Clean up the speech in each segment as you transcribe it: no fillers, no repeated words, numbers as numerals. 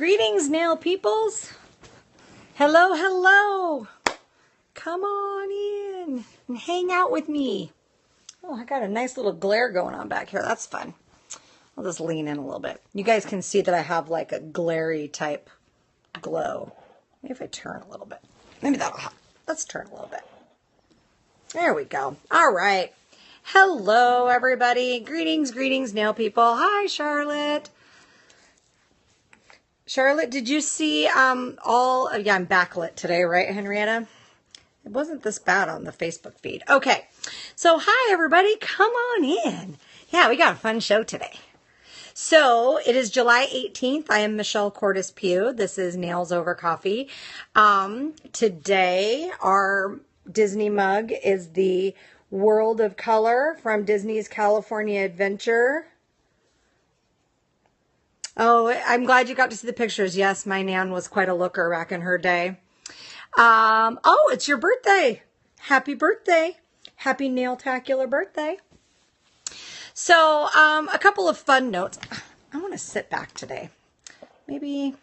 Greetings, nail peoples. Hello, hello. Come on in and hang out with me. Oh, I got a nice little glare going on back here. That's fun. I'll just lean in a little bit. You guys can see that I have like a glary type glow. Maybe if I turn a little bit. Maybe that'll help. Let's turn a little bit. There we go. All right. Hello, everybody. Greetings, greetings, nail people. Hi, Charlotte. Charlotte, did you see yeah, I'm backlit today, right, Henrietta? It wasn't this bad on the Facebook feed. Okay, so hi, everybody. Come on in. Yeah, we got a fun show today. So it is July 18th. I am Michelle Cordes Pugh. This is Nails Over Coffee. Today, our Disney mug is the World of Color from Disney's California Adventure. Oh, I'm glad you got to see the pictures. Yes, my Nan was quite a looker back in her day. Oh, it's your birthday. Happy birthday. Happy nail-tacular birthday. So, a couple of fun notes. I want to sit back today. Maybe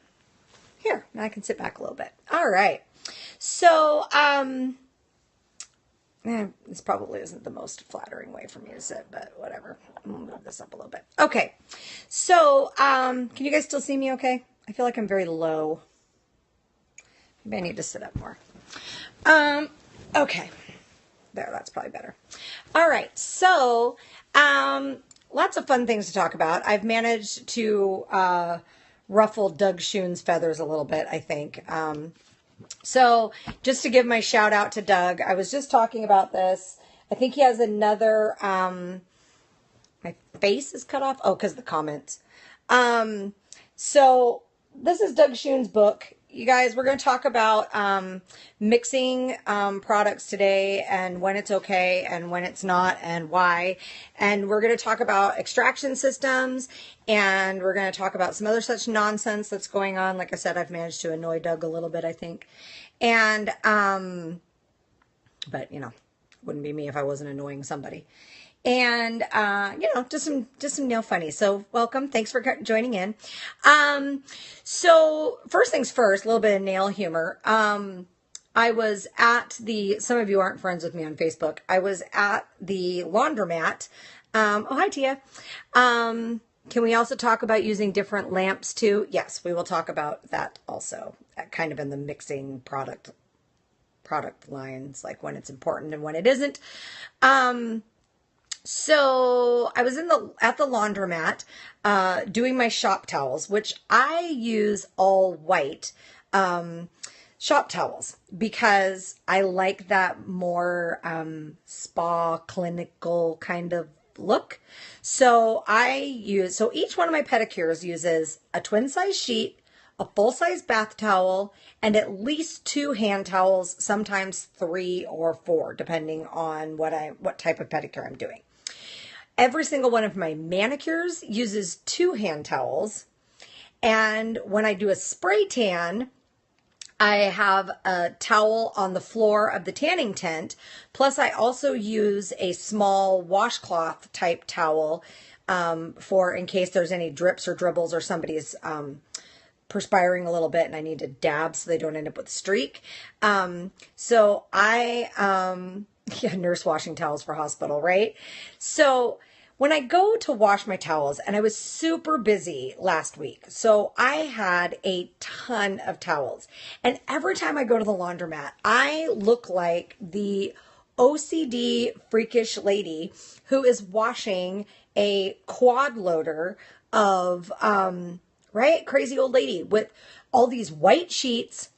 here. Now I can sit back a little bit. All right. So, this probably isn't the most flattering way for me to sit, but whatever. I'm going to move this up a little bit. Okay. So, can you guys still see me okay? I feel like I'm very low. Maybe I need to sit up more. Okay. There, that's probably better. All right. So, lots of fun things to talk about. I've managed to ruffle Doug Schoon's feathers a little bit, I think. So just to give my shout out to Doug, I was just talking about this. I think he has another, my face is cut off. Oh, because the comments. So this is Doug Schoon's book. You guys, we're going to talk about mixing products today and when it's okay and when it's not and why. And we're going to talk about extraction systems, and we're going to talk about some other such nonsense that's going on. Like I said, I've managed to annoy Doug a little bit, I think. And, but you know, wouldn't be me if I wasn't annoying somebody. And, you know, just some nail funny. So welcome. Thanks for joining in. So first things first, a little bit of nail humor. I was at some of you aren't friends with me on Facebook. I was at the laundromat. Oh, hi, Tia. Can we also talk about using different lamps too? Yes, we will talk about that also, kind of in the mixing product lines, like when it's important and when it isn't. So I was at the laundromat, doing my shop towels, which I use all white, shop towels because I like that more, spa clinical kind of look. So each one of my pedicures uses a twin size sheet, a full size bath towel, and at least 2 hand towels, sometimes 3 or 4, depending on what type of pedicure I'm doing. Every single one of my manicures uses 2 hand towels. And when I do a spray tan, I have a towel on the floor of the tanning tent. Plus, I also use a small washcloth type towel for in case there's any drips or dribbles or somebody's perspiring a little bit and I need to dab so they don't end up with a streak. So nurse washing towels for hospital, right? So when I go to wash my towels, and I was super busy last week, so I had a ton of towels. And every time I go to the laundromat, I look like the OCD freakish lady who is washing a quad loader of, right? Crazy old lady with all these white sheets,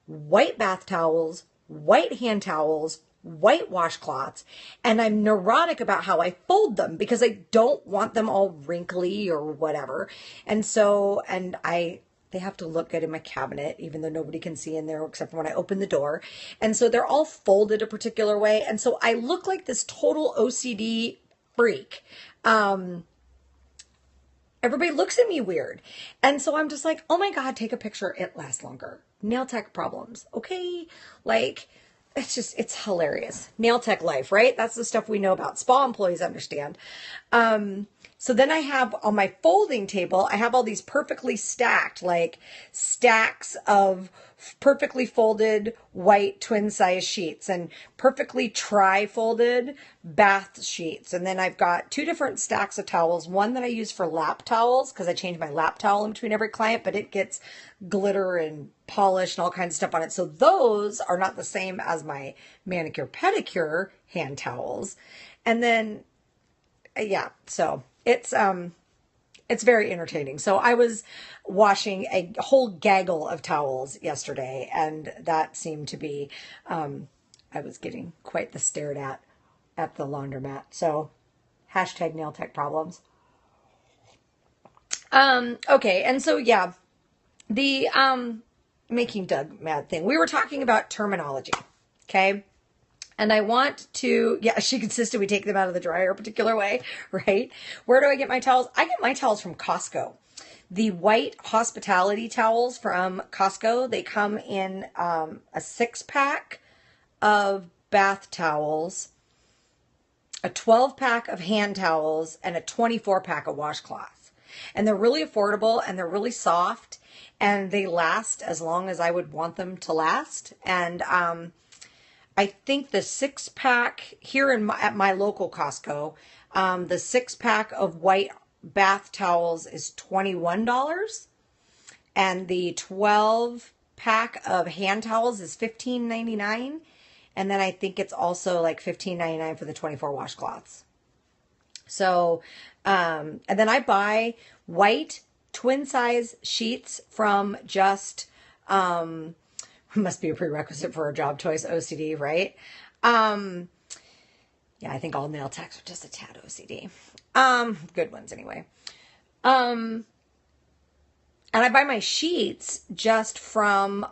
white bath towels, white hand towels, white washcloths, and I'm neurotic about how I fold them because I don't want them all wrinkly or whatever. And so, they have to look good in my cabinet, even though nobody can see in there except for when I open the door. And so they're all folded a particular way. And so I look like this total OCD freak. Everybody looks at me weird. And so I'm just like, oh my God, take a picture. It lasts longer. Nail tech problems. Okay. Like, it's hilarious. Nail tech life, right? That's the stuff we know about. Spa employees understand. So then I have on my folding table, I have all these perfectly stacked, like stacks of perfectly folded white twin size sheets and perfectly tri-folded bath sheets. And then I've got two different stacks of towels. One that I use for lap towels because I change my lap towel in between every client, but it gets glitter and polish and all kinds of stuff on it. So those are not the same as my manicure pedicure hand towels. And then, yeah, so it's very entertaining. So I was washing a whole gaggle of towels yesterday, and that seemed to be, I was getting quite the stared at the laundromat. So hashtag nail tech problems. Okay. And so, yeah, the, making Doug mad thing. We were talking about terminology. Okay. And I want to, yeah, she insisted we take them out of the dryer a particular way, right? Where do I get my towels? I get my towels from Costco. The white hospitality towels from Costco, they come in a 6-pack of bath towels, a 12-pack of hand towels, and a 24-pack of washcloths. And they're really affordable, and they're really soft, and they last as long as I would want them to last. And I think the 6-pack here at my local Costco, the 6-pack of white bath towels is $21, and the 12-pack of hand towels is $15.99, and then I think it's also like $15.99 for the 24 washcloths. So, and then I buy white twin size sheets from just must be a prerequisite for a job choice OCD, right? Yeah, I think all nail techs are just a tad OCD. Good ones anyway. And I buy my sheets just from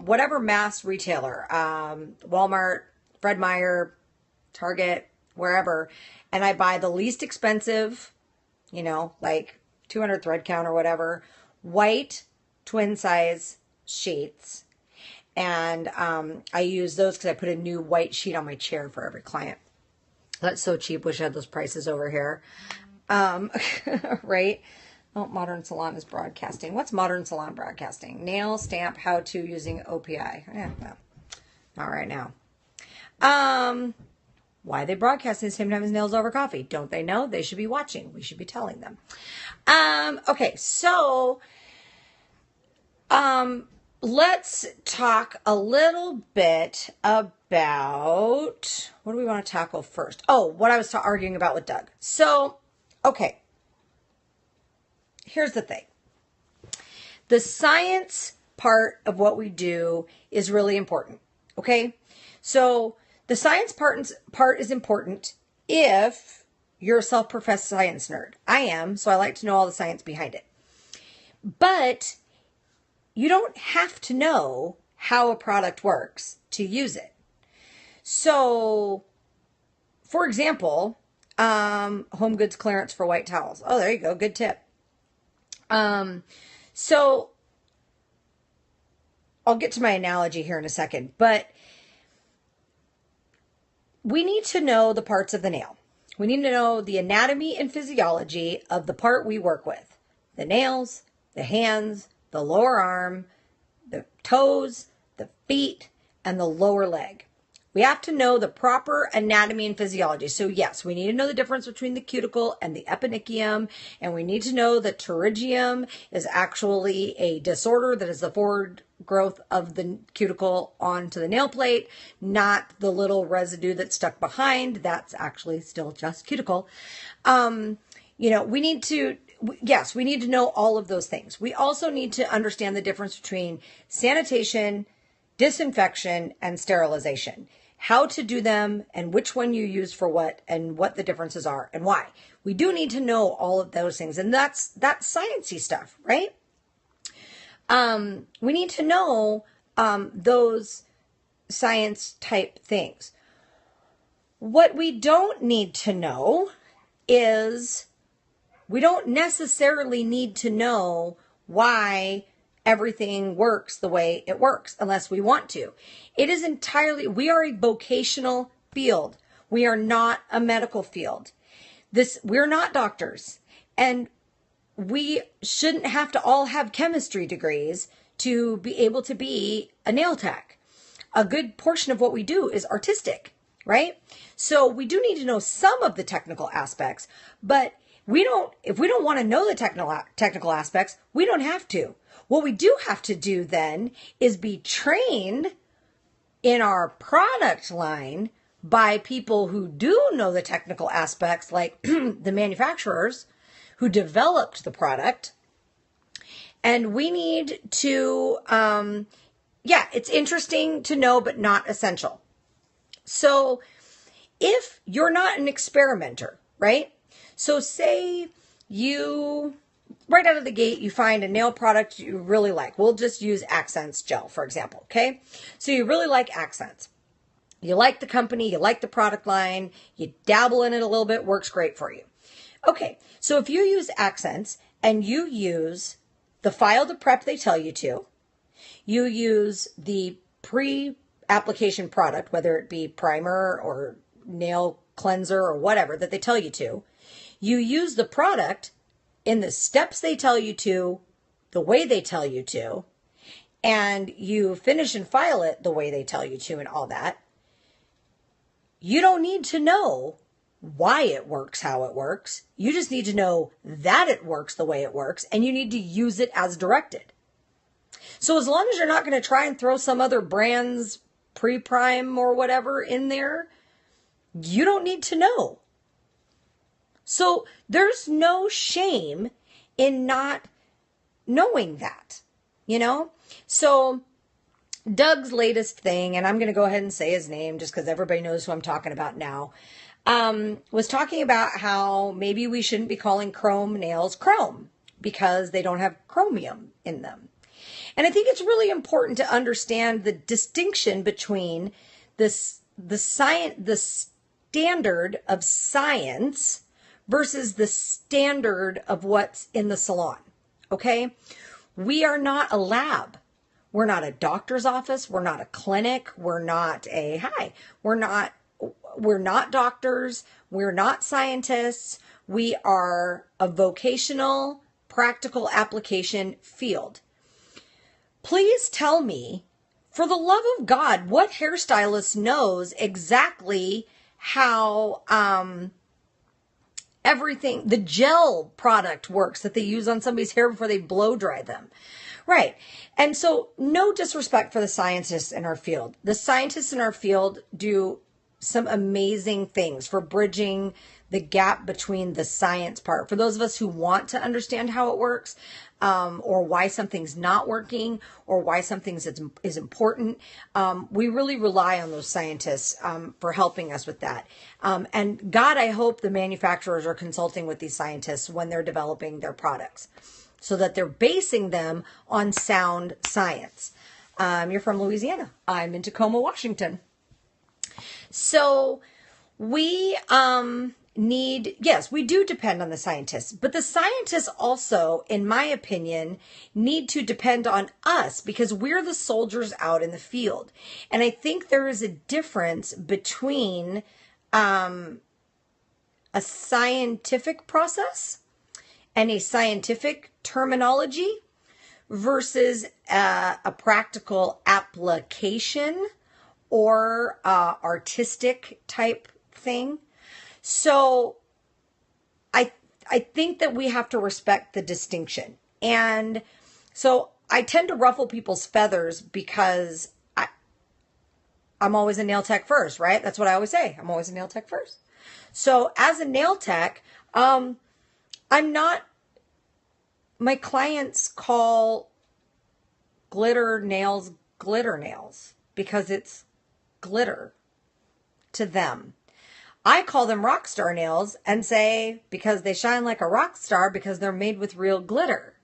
whatever mass retailer, Walmart, Fred Meyer, Target, wherever. And I buy the least expensive, like 200 thread count or whatever, white twin size sheets. And I use those because I put a new white sheet on my chair for every client. That's so cheap. Wish I had those prices over here. Right? Oh, Modern Salon is broadcasting. What's Modern Salon broadcasting? Nail stamp how-to using OPI. Yeah, no, not right now. Why are they broadcasting the same time as Nails Over Coffee? Don't they know? They should be watching. We should be telling them. Okay, so let's talk a little bit about, what do we want to tackle first? Oh, what I was arguing about with Doug. So, okay. Here's the thing. The science part of what we do is really important. Okay. So the science part is important if you're a self-professed science nerd. I am. So I like to know all the science behind it. But you don't have to know how a product works to use it. So, for example, home goods clearance for white towels. Oh, there you go. Good tip. So I'll get to my analogy here in a second, but we need to know the parts of the nail. We need to know the anatomy and physiology of the part we work with. The nails, the hands, the lower arm, the toes, the feet, and the lower leg. We have to know the proper anatomy and physiology. So yes, we need to know the difference between the cuticle and the eponychium, and we need to know that pterygium is actually a disorder that is the forward growth of the cuticle onto the nail plate, not the little residue that's stuck behind. That's actually still just cuticle. We need to, yes, we need to know all of those things. We also need to understand the difference between sanitation, disinfection, and sterilization. How to do them and which one you use for what and what the differences are and why. We do need to know all of those things. And that's sciencey stuff, right? We need to know those science type things. What we don't need to know is we don't necessarily need to know why everything works the way it works unless we want to. It is entirely, we are a vocational field. We are not a medical field. We're not doctors. And we shouldn't have to all have chemistry degrees to be able to be a nail tech. A good portion of what we do is artistic, right? So we do need to know some of the technical aspects, but if we don't want to know the technical aspects, we don't have to. What we do have to do then is be trained in our product line by people who do know the technical aspects, like the manufacturers who developed the product. And we need to, it's interesting to know, but not essential. So if you're not an experimenter, right? So say you, right out of the gate, you find a nail product you really like. We'll just use Accents Gel, for example, okay? So you really like Accents. You like the company, you like the product line, you dabble in it a little bit, works great for you. Okay, so if you use Accents and you use the file to prep they tell you to, you use the pre-application product, whether it be primer or nail cleanser or whatever that they tell you to, you use the product in the steps they tell you to, the way they tell you to, and you finish and file it the way they tell you to and all that. You don't need to know why it works, how it works. You just need to know that it works the way it works, and you need to use it as directed. So as long as you're not going to try and throw some other brand's pre-prime or whatever in there, you don't need to know. So there's no shame in not knowing that, you know? So Doug's latest thing, and I'm going to go ahead and say his name just because everybody knows who I'm talking about now, was talking about how maybe we shouldn't be calling chrome nails chrome because they don't have chromium in them. And I think it's really important to understand the distinction between the standard of science versus the standard of what's in the salon. Okay? We are not a lab. We're not a doctor's office. We're not a clinic. We're not doctors. We're not scientists. We are a vocational, practical application field. Please tell me, for the love of God, what hairstylist knows exactly how everything, the gel product works that they use on somebody's hair before they blow dry them. Right. And so no disrespect for the scientists in our field. The scientists in our field do some amazing things for bridging the gap between the science part. For those of us who want to understand how it works, or why something's not working, or why something is important, we really rely on those scientists for helping us with that. And God, I hope the manufacturers are consulting with these scientists when they're developing their products, so that they're basing them on sound science. You're from Louisiana. I'm in Tacoma, Washington. So we we do depend on the scientists, but the scientists also, in my opinion, need to depend on us because we're the soldiers out in the field. And I think there is a difference between a scientific process and a scientific terminology versus a practical application or artistic type thing. So I think that we have to respect the distinction. And so I tend to ruffle people's feathers because I'm always a nail tech first, right? That's what I always say. I'm always a nail tech first. So as a nail tech, I'm not, my clients call glitter nails because it's glitter to them. I call them rock star nails and say because they shine like a rock star because they're made with real glitter.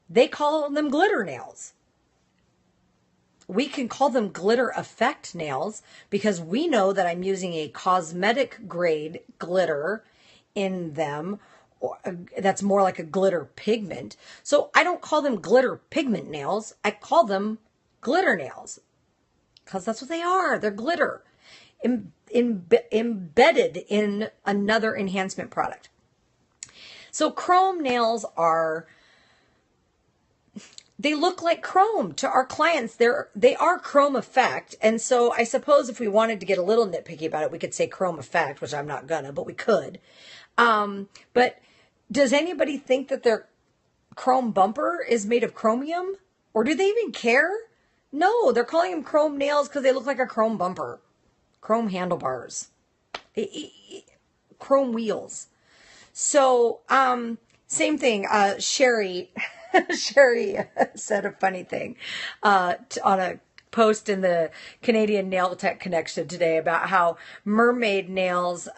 They call them glitter nails. We can call them glitter effect nails because we know that I'm using a cosmetic grade glitter in them, that's more like a glitter pigment. So I don't call them glitter pigment nails. I call them glitter nails because that's what they are. They're glitter embedded in another enhancement product. So chrome nails they look like chrome to our clients. They are chrome effect. And so I suppose if we wanted to get a little nitpicky about it, we could say chrome effect, which I'm not gonna, but we could. But does anybody think that their chrome bumper is made of chromium? Or do they even care? No, they're calling them chrome nails because they look like a chrome bumper, chrome handlebars, chrome wheels. So, same thing. Sherry said a funny thing on a post in the Canadian Nail Tech Connection today about how mermaid nails.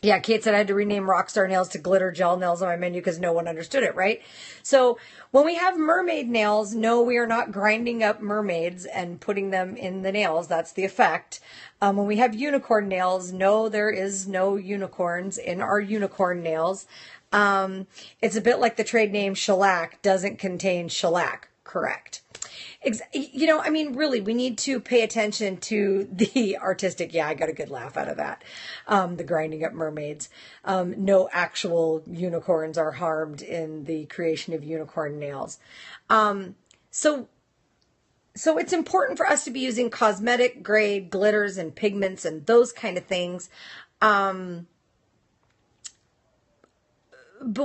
Yeah, Kate said I had to rename Rockstar Nails to Glitter Gel Nails on my menu because no one understood it, right? So when we have mermaid nails, no, we are not grinding up mermaids and putting them in the nails. That's the effect. When we have unicorn nails, no, there is no unicorns in our unicorn nails. It's a bit like the trade name shellac doesn't contain shellac, correct? I mean, really, we need to pay attention to the artistic. Yeah, I got a good laugh out of that. The grinding up mermaids. No actual unicorns are harmed in the creation of unicorn nails. So it's important for us to be using cosmetic grade glitters and pigments and those kind of things. But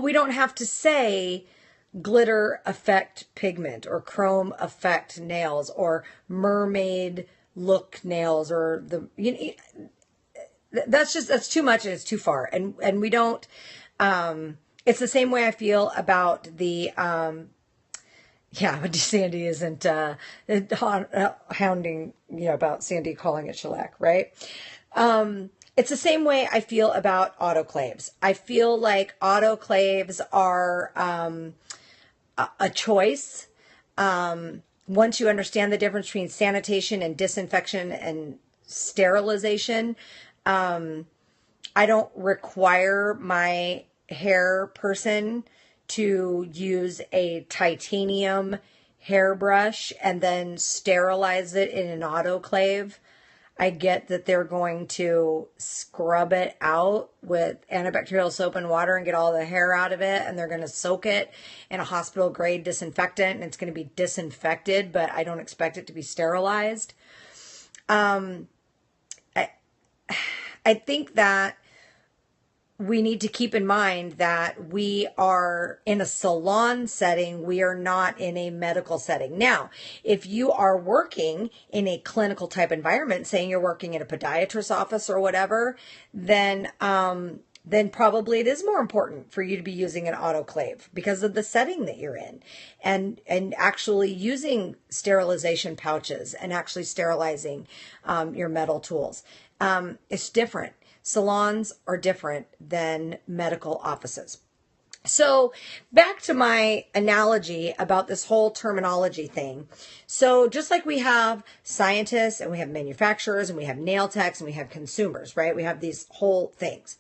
we don't have to say glitter effect pigment or chrome effect nails or mermaid look nails or that's too much and it's too far. And we don't, it's the same way I feel about the, but Sandy isn't, hounding, about Sandy calling it shellac, right? It's the same way I feel about autoclaves. I feel like autoclaves are a choice. Once you understand the difference between sanitation and disinfection and sterilization, I don't require my hair person to use a titanium hairbrush and then sterilize it in an autoclave. I get that they're going to scrub it out with antibacterial soap and water and get all the hair out of it. And they're going to soak it in a hospital grade disinfectant and it's going to be disinfected, but I don't expect it to be sterilized. I think that we need to keep in mind that we are in a salon setting. We are not in a medical setting. Now, if you are working in a clinical type environment, saying you're working in a podiatrist's office or whatever, then probably it is more important for you to be using an autoclave because of the setting that you're in and actually using sterilization pouches and actually sterilizing your metal tools. It's different. Salons are different than medical offices. So back to my analogy about this whole terminology thing. So just like we have scientists and we have manufacturers and we have nail techs and we have consumers, right? We have these whole things.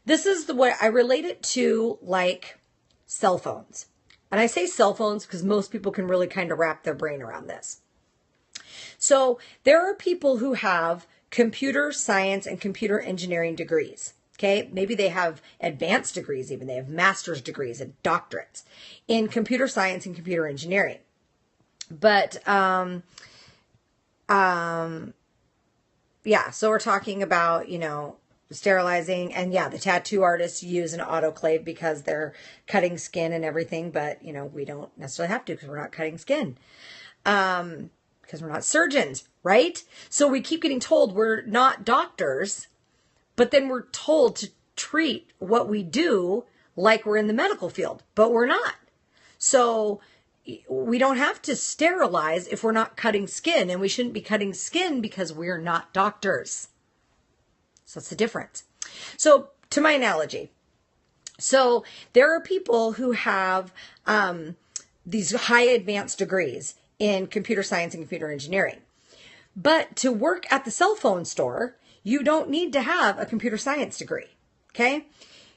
This is the way I relate it to, like cell phones. And I say cell phones because most people can really kind of wrap their brain around this. So there are people who have computer science and computer engineering degrees. Okay. Maybe they have advanced degrees, even they have master's degrees and doctorates in computer science and computer engineering. But, so we're talking about, sterilizing and the tattoo artists use an autoclave because they're cutting skin and everything. But, we don't necessarily have to because we're not cutting skin. Because we're not surgeons, right? So we keep getting told we're not doctors, but then we're told to treat what we do like we're in the medical field, but we're not. So we don't have to sterilize if we're not cutting skin, and we shouldn't be cutting skin because we're not doctors. So that's the difference. So to my analogy, so there are people who have these high advanced degrees in computer science and computer engineering. But to work at the cell phone store, you don't need to have a computer science degree. Okay.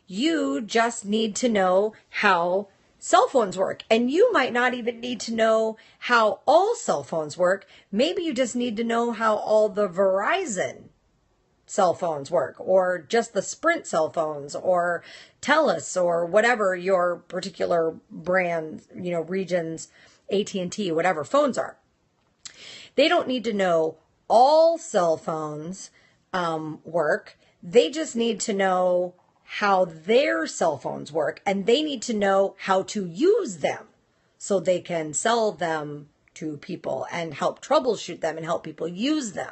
You just need to know how cell phones work. And you might not even need to know how all cell phones work. Maybe you just need to know how all the Verizon cell phones work, or just the Sprint cell phones, or Telus, or whatever your particular brand, regions, AT&T, whatever phones are. They don't need to know all cell phones work. They just need to know how their cell phones work, and they need to know how to use them so they can sell them to people and help troubleshoot them and help people use them.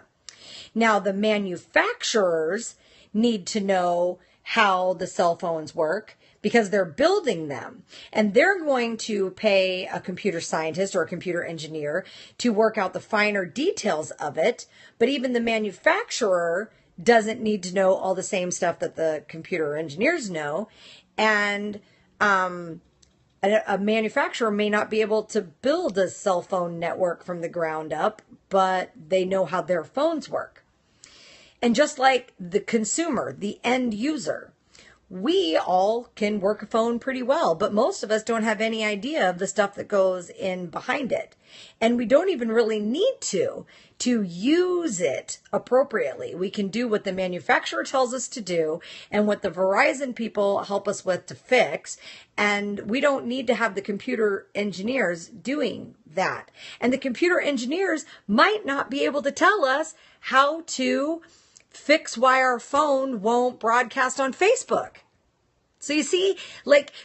Now, the manufacturers need to know how the cell phones work because they're building them, and they're going to pay a computer scientist or a computer engineer to work out the finer details of it. But even the manufacturer doesn't need to know all the same stuff that the computer engineers know. And a manufacturer may not be able to build a cell phone network from the ground up, but they know how their phones work. And just like the consumer, the end user, we all can work a phone pretty well, but most of us don't have any idea of the stuff that goes in behind it. And we don't even really need to use it appropriately. We can do what the manufacturer tells us to do and what the Verizon people help us with to fix. And we don't need to have the computer engineers doing that. And the computer engineers might not be able to tell us how to fix why our phone won't broadcast on Facebook. So you see,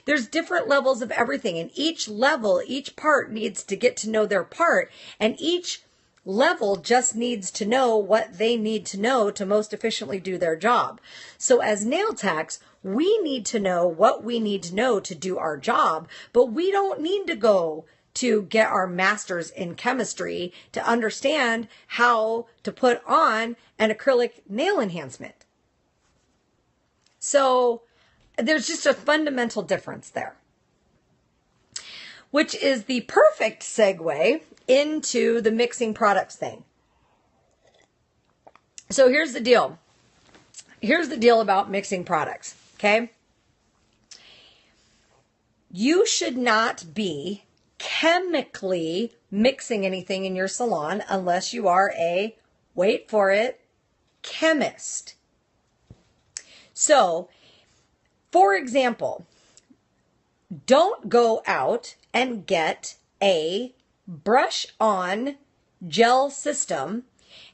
there's different levels of everything, and each level, each part needs to get to know their part, and each level just needs to know what they need to know to most efficiently do their job. So as nail techs, we need to know what we need to know to do our job, but we don't need to go to get our master's in chemistry to understand how to put on an acrylic nail enhancement. So there's just a fundamental difference there, which is the perfect segue into the mixing products thing. So here's the deal. Here's the deal about mixing products, okay? You should not be chemically mixing anything in your salon unless you are a, wait for it, chemist. So, for example, don't go out and get a brush-on gel system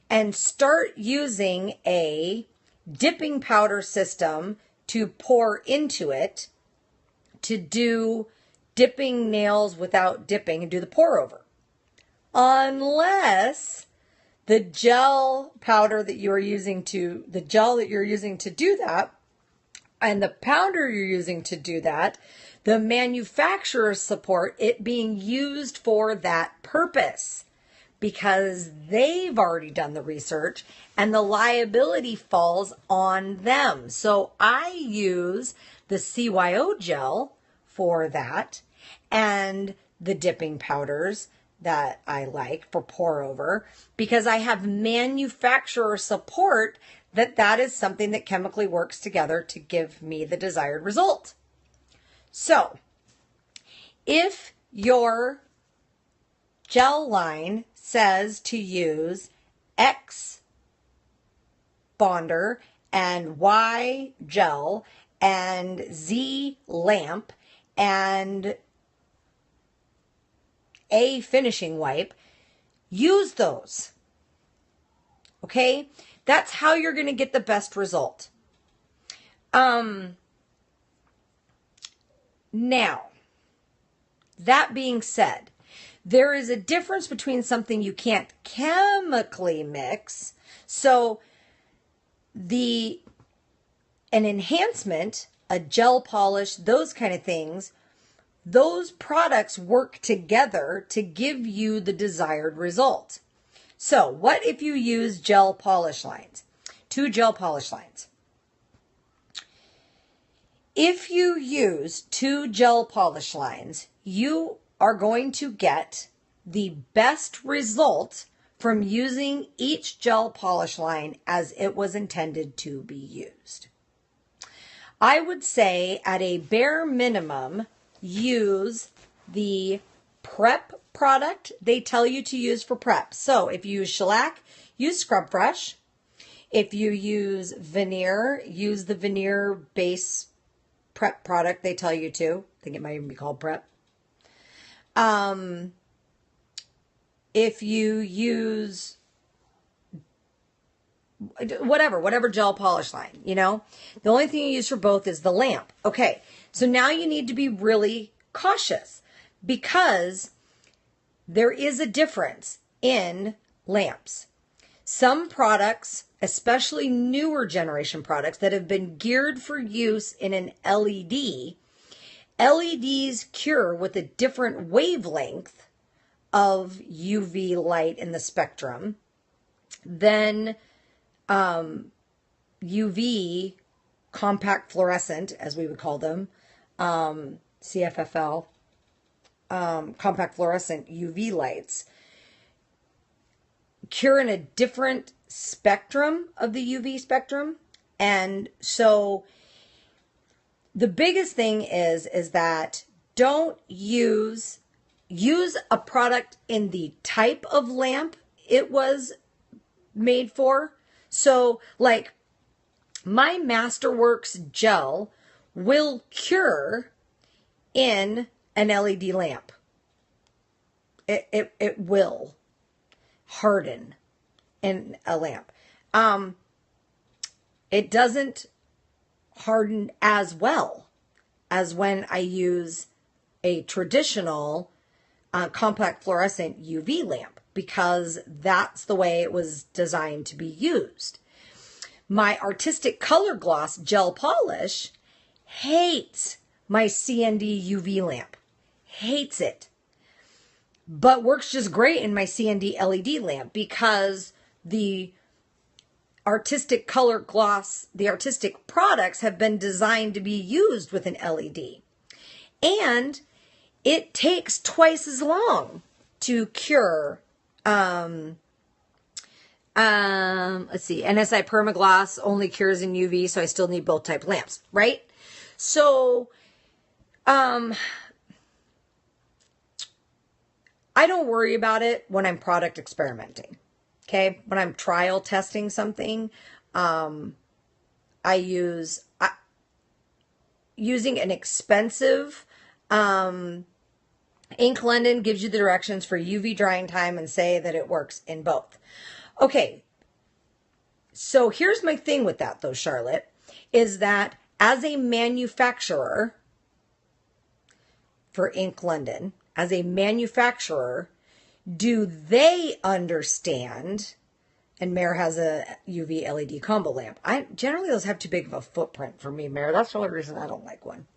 and start using a dipping powder system to pour into it to do dipping nails without dipping and do the pour over. Unless the gel that you're using to do that and the powder you're using to do that, the manufacturers support it being used for that purpose because they've already done the research and the liability falls on them. So I use the CYO gel for that and the dipping powders that I like for pour over because I have manufacturer support that is something that chemically works together to give me the desired result. So if your gel line says to use X bonder and Y gel and Z lamp and A finishing wipe, use those. Okay? That's how you're going to get the best result. Now, that being said, there is a difference between something you can't chemically mix. So an enhancement, a gel polish, those kind of things, those products work together to give you the desired result. So what if you use gel polish lines? 2 gel polish lines. If you use 2 gel polish lines, you are going to get the best result from using each gel polish line as it was intended to be used. I would say at a bare minimum, use the prep product they tell you to use for prep. So if you use shellac, use Scrub Fresh. If you use veneer, use the veneer base prep product they tell you to. I think it might even be called prep. If you use whatever gel polish line, you know, the only thing you use for both is the lamp. Okay, so now you need to be really cautious because there is a difference in lamps. Some products, especially newer generation products that have been geared for use in an LED, LEDs cure with a different wavelength of UV light in the spectrum than UV compact fluorescent, as we would call them, CFFL, compact fluorescent UV lights, cure in a different spectrum of the UV spectrum. And so the biggest thing is that don't use a product in the type of lamp it was made for. So like my Masterworks gel will cure in an LED lamp. It will harden in a lamp. It doesn't harden as well as when I use a traditional compact fluorescent UV lamp, because that's the way it was designed to be used. My Artistic Color Gloss gel polish hates my CND UV lamp. Hates it. But works just great in my CND LED lamp because the Artistic Color Gloss, the artistic products have been designed to be used with an LED. And it takes twice as long to cure, let's see, NSI Permaglass only cures in UV, so I still need both type lamps, right? So, I don't worry about it when I'm product experimenting, okay? When I'm trial testing something, using an expensive, Ink London gives you the directions for UV drying time and say that it works in both. Okay, so here's my thing with that though, Charlotte, is that as a manufacturer for Ink London, as a manufacturer, do they understand, and Mare has a UV LED combo lamp. Generally those have too big of a footprint for me, Mare. That's the only reason I don't like one.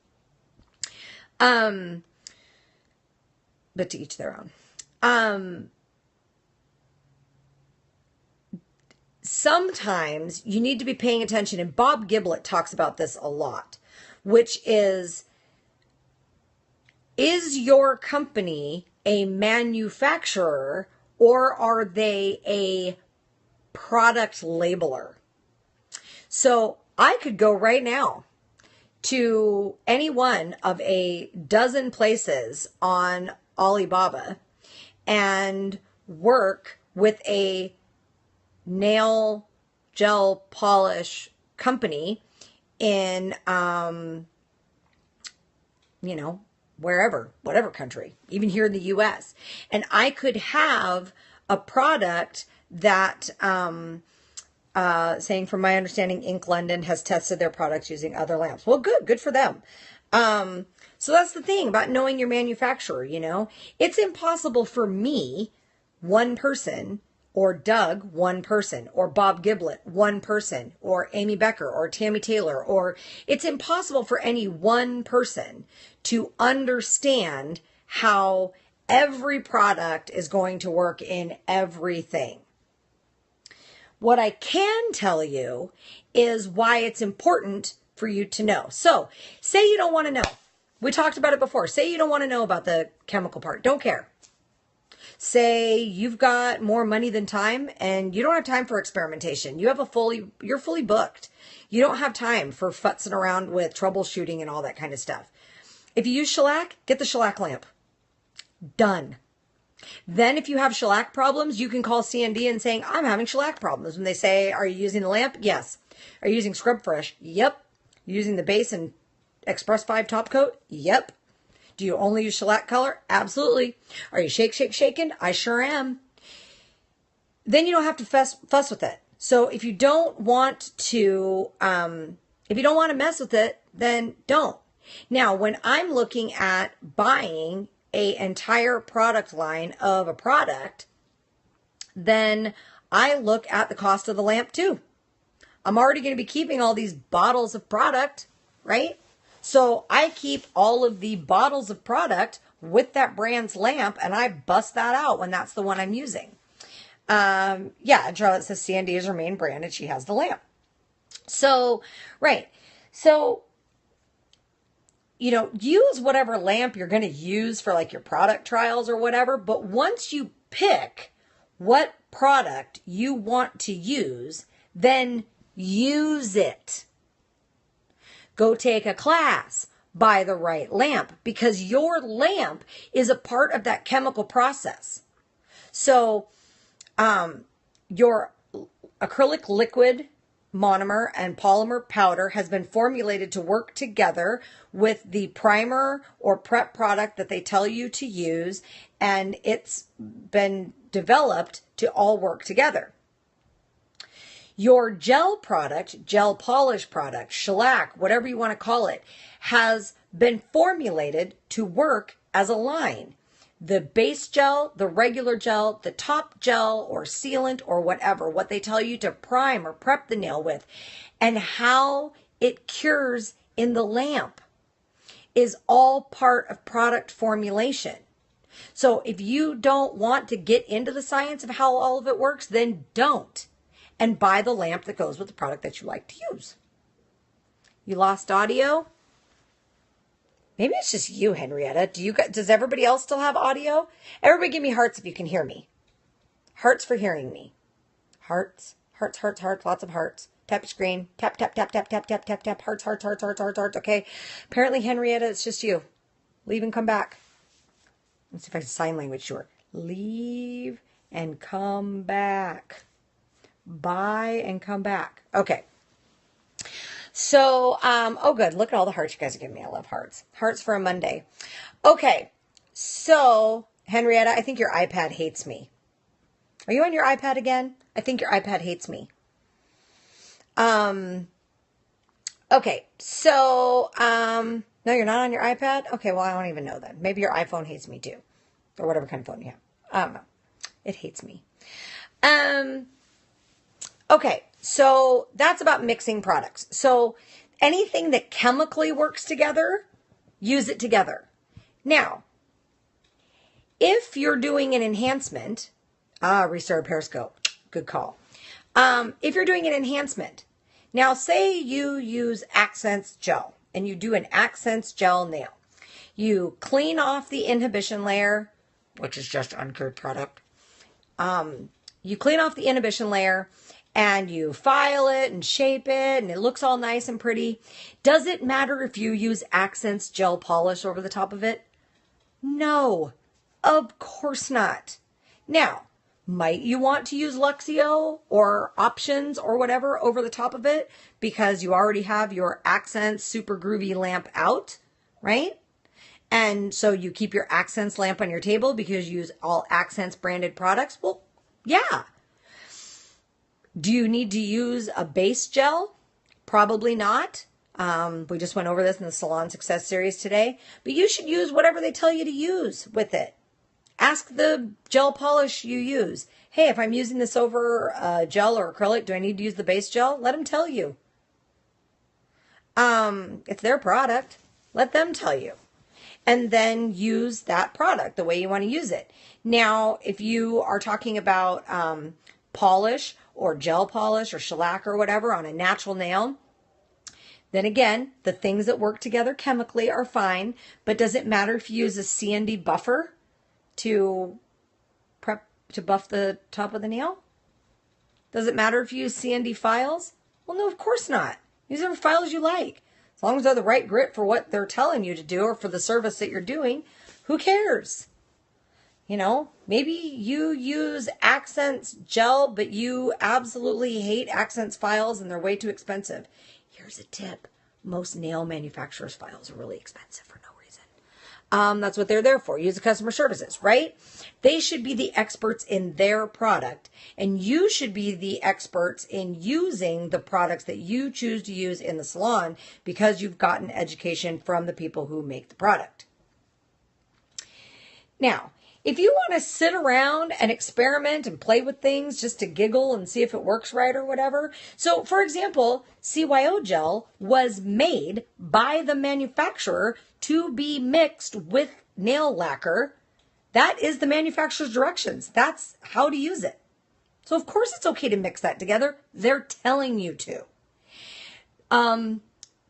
But to each their own. Sometimes you need to be paying attention, and Bob Giblet talks about this a lot, which is your company a manufacturer or are they a product labeler? So I could go right now to any one of a dozen places on Alibaba and work with a nail gel polish company in, whatever country, even here in the US. And I could have a product that, saying from my understanding, Ink London has tested their products using other lamps. Well, good for them. So that's the thing about knowing your manufacturer, It's impossible for me, one person, or Doug, one person, or Bob Giblet, one person, or Amy Becker, or Tammy Taylor, or it's impossible for any one person to understand how every product is going to work in everything. What I can tell you is why it's important for you to know. So, say you don't want to know. We talked about it before. Say you don't want to know about the chemical part. Don't care. Say you've got more money than time and you don't have time for experimentation. You're fully booked. You don't have time for futzing around with troubleshooting and all that kind of stuff. If you use shellac, get the shellac lamp. Done. Then if you have shellac problems, you can call C&D and saying, I'm having shellac problems. When they say, are you using the lamp? Yes. Are you using Scrub Fresh? Yep. Using the base and Express 5 top coat? Yep. Do you only use shellac color? Absolutely. Are you shaking? I sure am. Then you don't have to fuss with it. So if you don't want to, mess with it, then don't. Now, when I'm looking at buying an entire product line of a product, then I look at the cost of the lamp too. I'm already going to be keeping all these bottles of product, right? So I keep all of the bottles of product with that brand's lamp, and I bust that out when that's the one I'm using. And Charlotte says C&D is her main brand, and she has the lamp. So, right. So, use whatever lamp you're going to use for like your product trials or whatever. But once you pick what product you want to use, then use it. Go take a class, buy the right lamp, because your lamp is a part of that chemical process. So your acrylic liquid monomer and polymer powder has been formulated to work together with the primer or prep product that they tell you to use, and it's been developed to all work together. Your gel product, gel polish product, shellac, whatever you want to call it, has been formulated to work as a line. The base gel, the regular gel, the top gel or sealant or whatever, what they tell you to prime or prep the nail with, and how it cures in the lamp is all part of product formulation. So if you don't want to get into the science of how all of it works, then don't. And buy the lamp that goes with the product that you like to use. You lost audio? Maybe it's just you, Henrietta. Does everybody else still have audio? Everybody give me hearts if you can hear me. Hearts for hearing me. Hearts, lots of hearts. Tap your screen. Tap, tap, tap, tap, tap, tap, tap, tap. Hearts. Okay. Apparently, Henrietta, it's just you. Leave and come back. Let's see if I can sign language to her. Leave and come back. Buy and come back. Okay. So, good. Look at all the hearts you guys are giving me. I love hearts. Hearts for a Monday. Okay. So, Henrietta, I think your iPad hates me. Are you on your iPad again? I think your iPad hates me. Okay. So, no, you're not on your iPad? Okay. Well, I don't even know then. Maybe your iPhone hates me too. Or whatever kind of phone you have. I don't know. It hates me. Okay, so that's about mixing products. So anything that chemically works together, use it together. Now, if you're doing an enhancement, restart Periscope, good call. If you're doing an enhancement, now say you use Accents gel and you do an Accents gel nail. You clean off the inhibition layer, which is just uncured product. You clean off the inhibition layer and you file it and shape it and it looks all nice and pretty. Does it matter if you use Accents gel polish over the top of it? No, of course not. Now, might you want to use Luxio or Options or whatever over the top of it because you already have your Accents super groovy lamp out, right? And so you keep your Accents lamp on your table because you use all Accents branded products? Well, yeah. Do you need to use a base gel? Probably not. We just went over this in the Salon Success Series today. But you should use whatever they tell you to use with it. Ask the gel polish you use. Hey, if I'm using this over gel or acrylic, do I need to use the base gel? Let them tell you. It's their product. Let them tell you. And then use that product the way you want to use it. Now, if you are talking about polish or gel polish or shellac or whatever on a natural nail, then again, the things that work together chemically are fine, but does it matter if you use a C&D buffer to to buff the top of the nail? Does it matter if you use CND files? Well, no, of course not. Use whatever files you like. As long as they're the right grit for what they're telling you to do or for the service that you're doing, who cares? You know, maybe you use Accents gel, but you absolutely hate Accents files and they're way too expensive. Here's a tip. Most nail manufacturers' files are really expensive for no reason. That's what they're there for. Use the customer services, right? They should be the experts in their product, and you should be the experts in using the products that you choose to use in the salon because you've gotten education from the people who make the product. Now, if you want to sit around and experiment and play with things just to giggle and see if it works right or whatever. So, for example, CYO gel was made by the manufacturer to be mixed with nail lacquer. That is the manufacturer's directions. That's how to use it. So, of course, it's okay to mix that together. They're telling you to.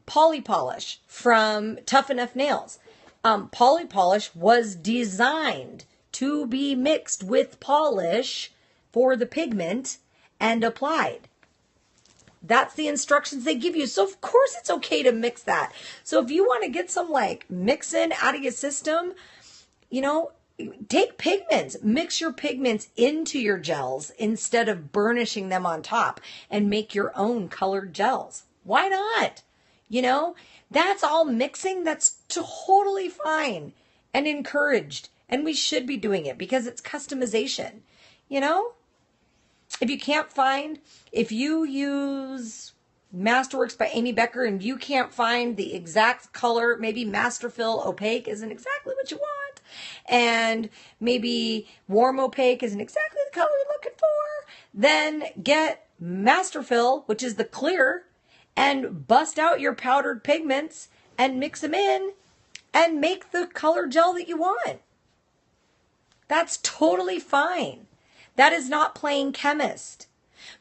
Poly Polish from Tough Enough Nails. Poly Polish was designed to be mixed with polish for the pigment and applied. That's the instructions they give you. So of course it's okay to mix that. So if you want to get some like mixing out of your system, you know, take pigments, mix your pigments into your gels instead of burnishing them on top and make your own colored gels. Why not? You know, that's all mixing. That's totally fine and encouraged. And we should be doing it because it's customization, you know? If you use Masterworks by Amy Becker and you can't find the exact color, maybe Masterfill Opaque isn't exactly what you want, and maybe Warm Opaque isn't exactly the color you're looking for, then get Masterfill, which is the clear, and bust out your powdered pigments and mix them in and make the color gel that you want. That's totally fine. That is not playing chemist.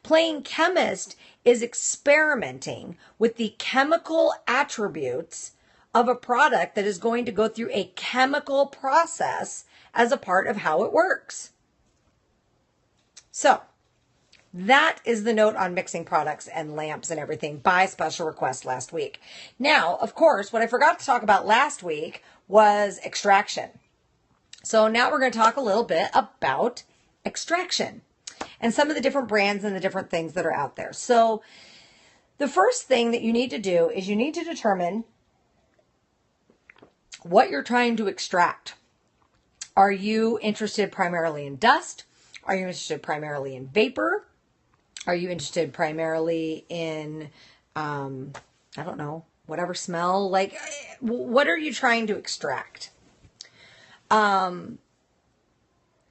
Playing chemist is experimenting with the chemical attributes of a product that is going to go through a chemical process as a part of how it works. So, that is the note on mixing products and lamps and everything by special request last week. Now, of course, what I forgot to talk about last week was extraction. So now we're going to talk a little bit about extraction and some of the different brands and the different things that are out there. So the first thing that you need to do is you need to determine what you're trying to extract. Are you interested primarily in dust? Are you interested primarily in vapor? Are you interested primarily in, I don't know, whatever smell? Like, what are you trying to extract?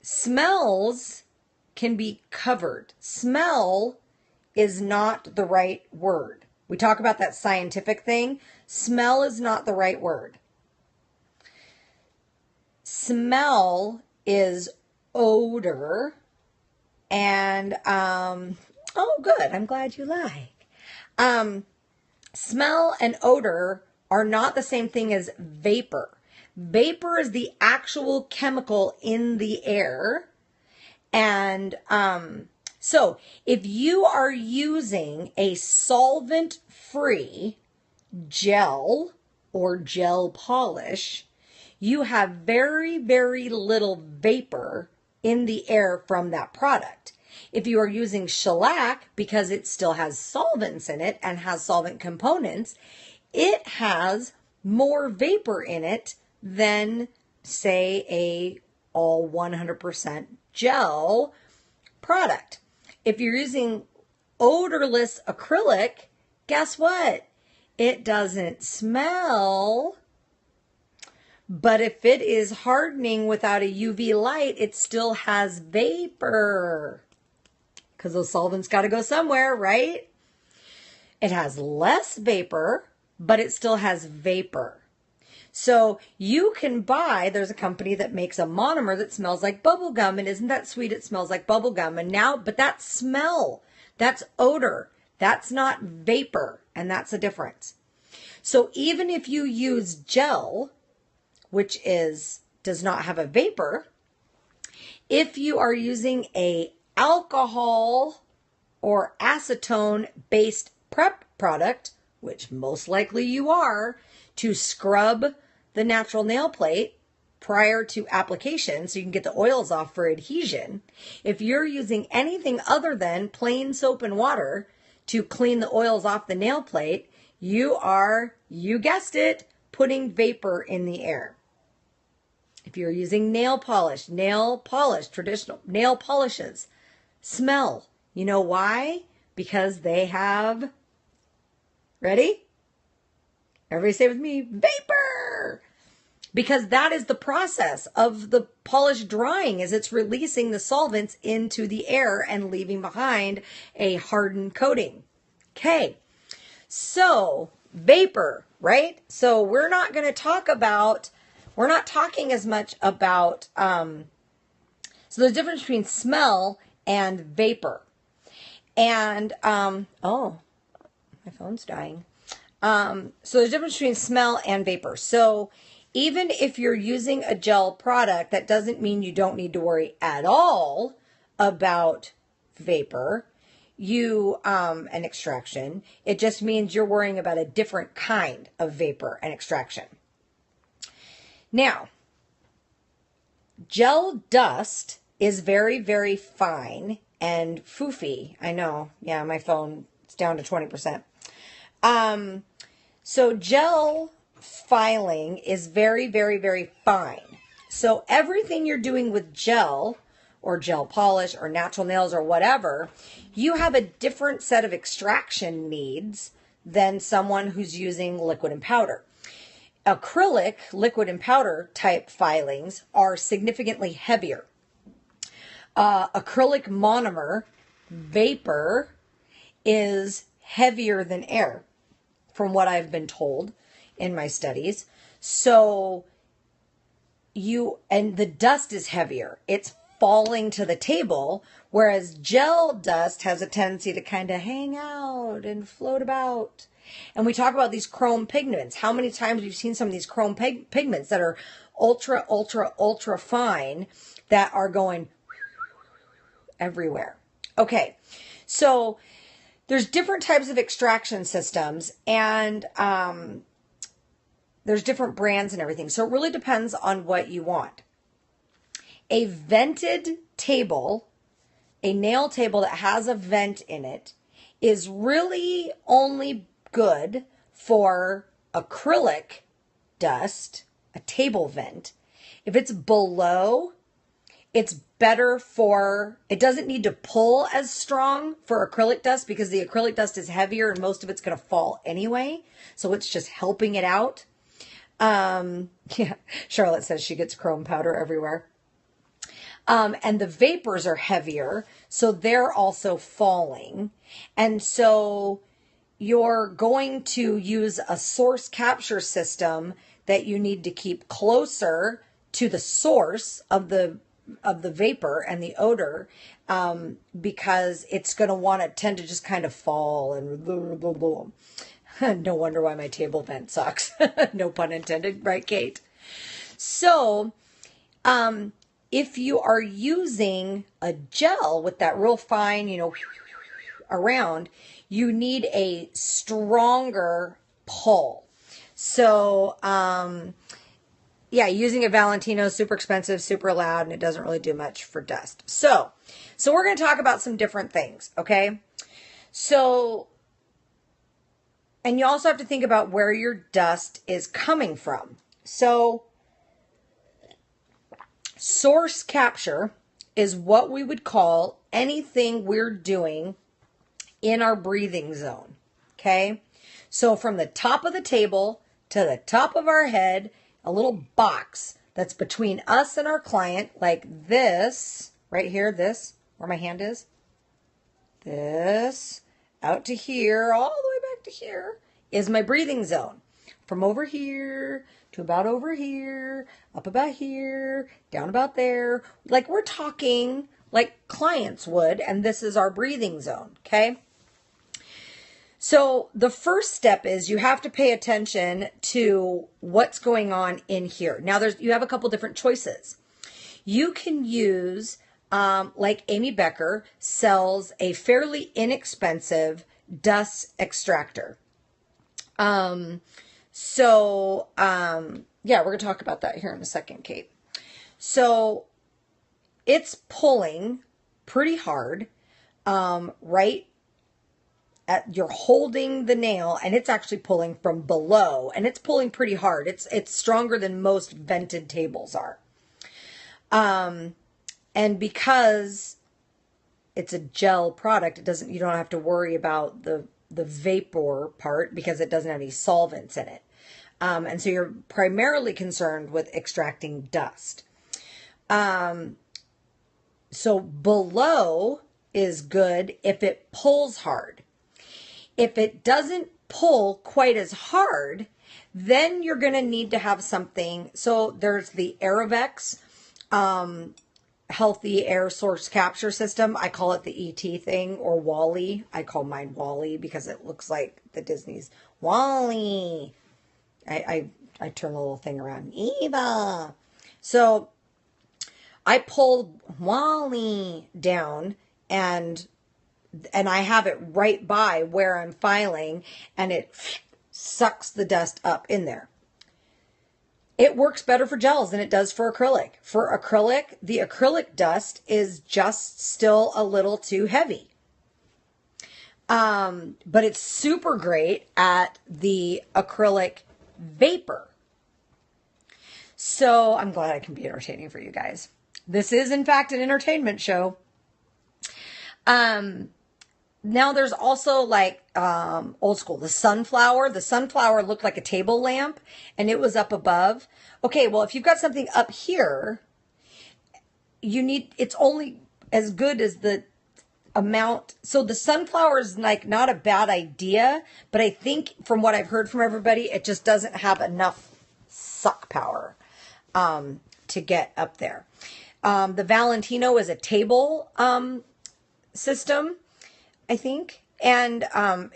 Smells can be covered. Smell is not the right word. We talk about that scientific thing. Smell is not the right word. Smell is odor. And, oh, good. I'm glad you like. Smell and odor are not the same thing as vapor. Vapor is the actual chemical in the air. And so if you are using a solvent-free gel or gel polish, you have very, very little vapor in the air from that product. If you are using shellac, because it still has solvents in it and has solvent components, it has more vapor in it than, say, a all 100% gel product. If you're using odorless acrylic, guess what? It doesn't smell. But if it is hardening without a UV light, it still has vapor. Because those solvents got to go somewhere, right? It has less vapor, but it still has vapor. So you can buy, there's a company that makes a monomer that smells like bubble gum, and isn't that sweet? It smells like bubble gum. And now, but that's smell, that's odor, that's not vapor, and that's the difference. So even if you use gel, which does not have a vapor, If you are using a alcohol or acetone based prep product, which most likely you are, to scrub the natural nail plate prior to application so you can get the oils off for adhesion. If you're using anything other than plain soap and water to clean the oils off the nail plate, you are, you guessed it, putting vapor in the air. If you're using nail polish, traditional nail polishes, smell. You know why? Because they have, ready? Everybody say with me, vapor. Because that is the process of the polish drying, is it's releasing the solvents into the air and leaving behind a hardened coating. Okay, so vapor, right? So we're not going to talk about, we're not talking as much about, so there's a difference between smell and vapor. And, oh, my phone's dying. So there's a difference between smell and vapor. So even if you're using a gel product, that doesn't mean you don't need to worry at all about vapor, and extraction. It just means you're worrying about a different kind of vapor and extraction. Now, gel dust is very, very fine and foofy. I know. Yeah, my phone is down to 20%. So gel filing is very, very, very fine. So everything you're doing with gel or gel polish or natural nails or whatever, you have a different set of extraction needs than someone who's using liquid and powder. Acrylic, liquid and powder type filings are significantly heavier. Acrylic monomer vapor is heavier than air, from what I've been told in my studies. So and the dust is heavier. It's falling to the table, whereas gel dust has a tendency to kind of hang out and float about. And we talk about these chrome pigments. How many times we've seen some of these chrome pigments that are ultra, ultra, ultra fine that are going everywhere. Okay, so there's different types of extraction systems, and there's different brands and everything. So it really depends on what you want. A vented table, a nail table that has a vent in it, is really only good for acrylic dust, a table vent. If it's below, it's better for, it doesn't need to pull as strong for acrylic dust because the acrylic dust is heavier and most of it's going to fall anyway. So it's just helping it out. Yeah, Charlotte says she gets chrome powder everywhere. And the vapors are heavier, so they're also falling. And so you're going to use a source capture system that you need to keep closer to the source of the vapor and the odor, because it's going to want to tend to just kind of fall and blah, blah, blah. No wonder why my table vent sucks. No pun intended, right, Kate? So, if you are using a gel with that real fine, around, you need a stronger pull. So, yeah, using a Valentino is super expensive, super loud, and it doesn't really do much for dust. So we're going to talk about some different things, okay? So, and you also have to think about where your dust is coming from. So, source capture is what we would call anything we're doing in our breathing zone, okay? So from the top of the table to the top of our head, a little box that's between us and our client, like this, right here, this, where my hand is, this, out to here, all the way back to here, is my breathing zone. From over here to about over here, up about here, down about there, like we're talking like clients would, and this is our breathing zone, okay? So the first step is you have to pay attention to what's going on in here. Now you have a couple different choices. you can use, like Amy Becker sells a fairly inexpensive dust extractor. Yeah, we're going to talk about that here in a second, Kate. So it's pulling pretty hard, right at, you're holding the nail and it's actually pulling from below, and it's pulling pretty hard. It's stronger than most vented tables are. And because it's a gel product, you don't have to worry about the vapor part because it doesn't have any solvents in it. And so you're primarily concerned with extracting dust. So below is good if it pulls hard. If it doesn't pull quite as hard, then you're going to need to have something. So there's the Aerovex healthy air source capture system. I call it the ET thing, or Wally. I call mine Wally because it looks like the Disney's Wally. I turn the little thing around. Eva. So I pulled Wally down and I have it right by where I'm filing, and it sucks the dust up in there. It works better for gels than it does for acrylic. For acrylic, the acrylic dust is just still a little too heavy. But it's super great at the acrylic vapor. So I'm glad I can be entertaining for you guys. This is, in fact, an entertainment show. Now there's also like old school, the sunflower. The sunflower looked like a table lamp and it was up above. Okay, well, if you've got something up here, it's only as good as the amount. So the sunflower is like not a bad idea, but I think from what I've heard from everybody, it just doesn't have enough suck power to get up there. The Valentino is a table system, I think, and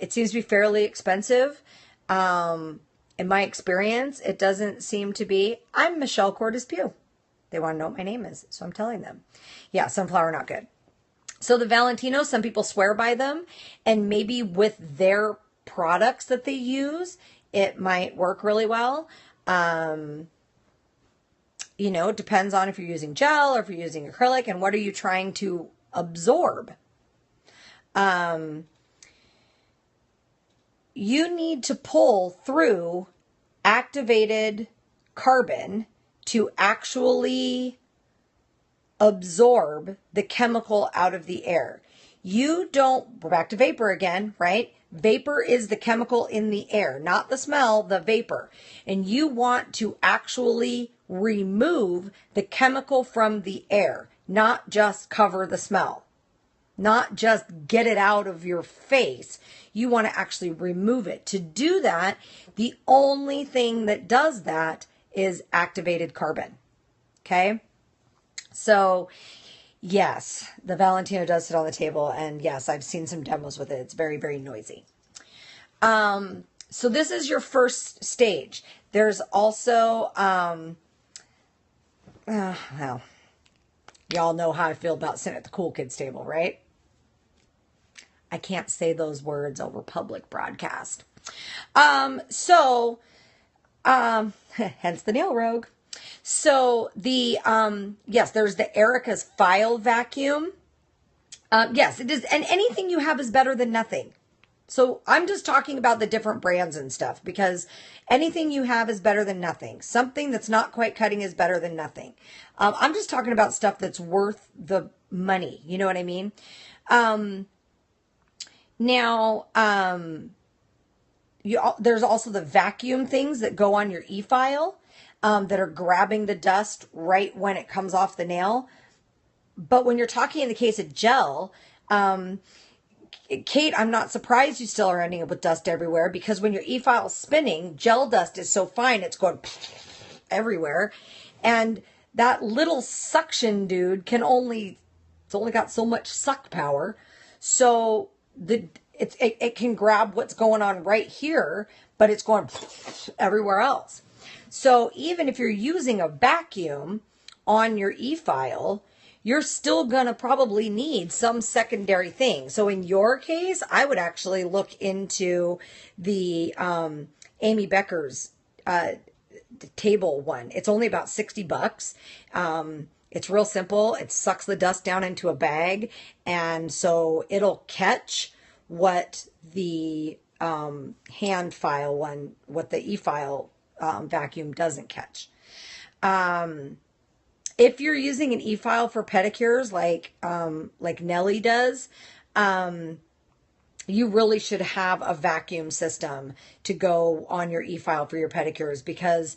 it seems to be fairly expensive. In my experience, it doesn't seem to be. I'm Michelle Cordes Pugh. They want to know what my name is, so I'm telling them. Yeah, sunflower, not good. So the Valentino, some people swear by them, and maybe with their products that they use, it might work really well. You know, it depends on if you're using gel or if you're using acrylic, and what are you trying to absorb. You need to pull through activated carbon to actually absorb the chemical out of the air. We're back to vapor again, right? Vapor is the chemical in the air, not the smell, the vapor. And you want to actually remove the chemical from the air, not just cover the smell. Not just get it out of your face. You want to actually remove it. To do that, the only thing that does that is activated carbon. Okay? So, yes, the Valentino does sit on the table. And yes, I've seen some demos with it. It's very, very noisy. So this is your first stage. There's also, well, y'all know how I feel about sitting at the cool kids table, right? I can't say those words over public broadcast. Hence the nail rogue. So yes, there's the Erica's file vacuum. Yes, it is. And anything you have is better than nothing. So I'm just talking about the different brands and stuff, because anything you have is better than nothing. Something that's not quite cutting is better than nothing. I'm just talking about stuff that's worth the money. You know what I mean? There's also the vacuum things that go on your e-file that are grabbing the dust right when it comes off the nail. But when you're talking in the case of gel, Kate, I'm not surprised you still are ending up with dust everywhere, because when your e-file is spinning, gel dust is so fine, it's going everywhere. And that little suction dude it's only got so much suck power. So it can grab what's going on right here, but it's going everywhere else. So even if you're using a vacuum on your e-file, you're still going to probably need some secondary thing. So in your case, I would actually look into the Amy Becker's table one. It's only about $60. It's real simple. It sucks the dust down into a bag. And so it'll catch what the hand file one, what the e-file vacuum doesn't catch. If you're using an e-file for pedicures like Nelly does, you really should have a vacuum system to go on your e-file for your pedicures because,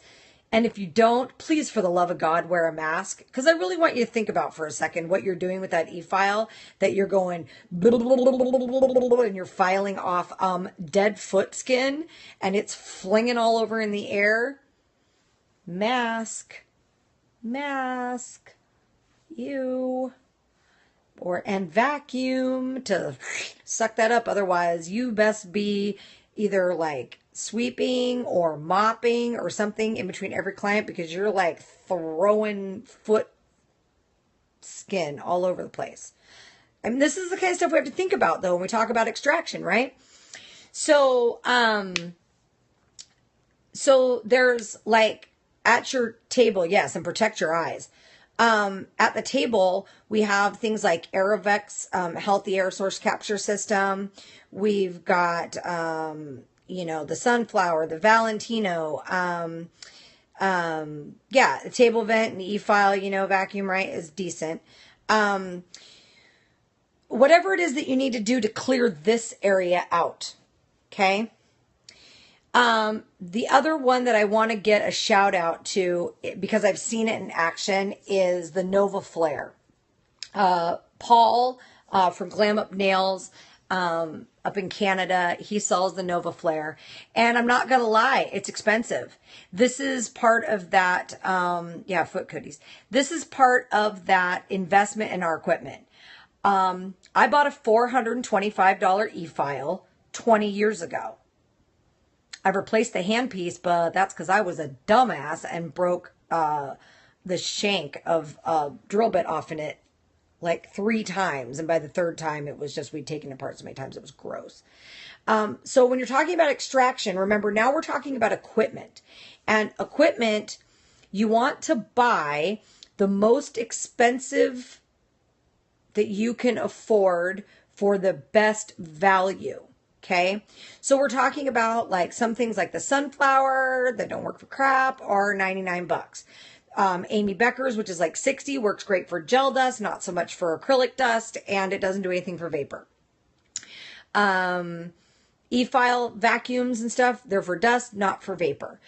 and if you don't, please, for the love of God, wear a mask. Because I really want you to think about for a second what you're doing with that e-file, that you're going and you're filing off dead foot skin and it's flinging all over in the air. Mask. Ew. And vacuum to suck that up. Otherwise, you best be either like sweeping or mopping or something in between every client because you're like throwing foot skin all over the place. And this is the kind of stuff we have to think about though when we talk about extraction, right? So, so there's like at your table, yes, and protect your eyes. At the table, we have things like Aerovex, healthy air source capture system. We've got, the sunflower, the Valentino, the table vent and e-file, vacuum, right, is decent. Whatever it is that you need to do to clear this area out. Okay. The other one that I want to get a shout out to, because I've seen it in action, is the Nova Flare. Paul, from Glam Up Nails, up in Canada, he sells the Nova Flare. And I'm not going to lie, it's expensive. This is part of that, foot cooties. This is part of that investment in our equipment. I bought a $425 e-file 20 years ago. I've replaced the handpiece, but that's because I was a dumbass and broke the shank of a drill bit off in it like 3 times. And by the 3rd time, it was just we'd taken it apart so many times. It was gross. So when you're talking about extraction, remember, now we're talking about equipment. And equipment, you want to buy the most expensive that you can afford for the best value. Okay, so we're talking about like some things like the sunflower that don't work for crap are $99. Amy Becker's, which is like $60, works great for gel dust, not so much for acrylic dust, and it doesn't do anything for vapor. E-file vacuums and stuff, they're for dust, not for vapor.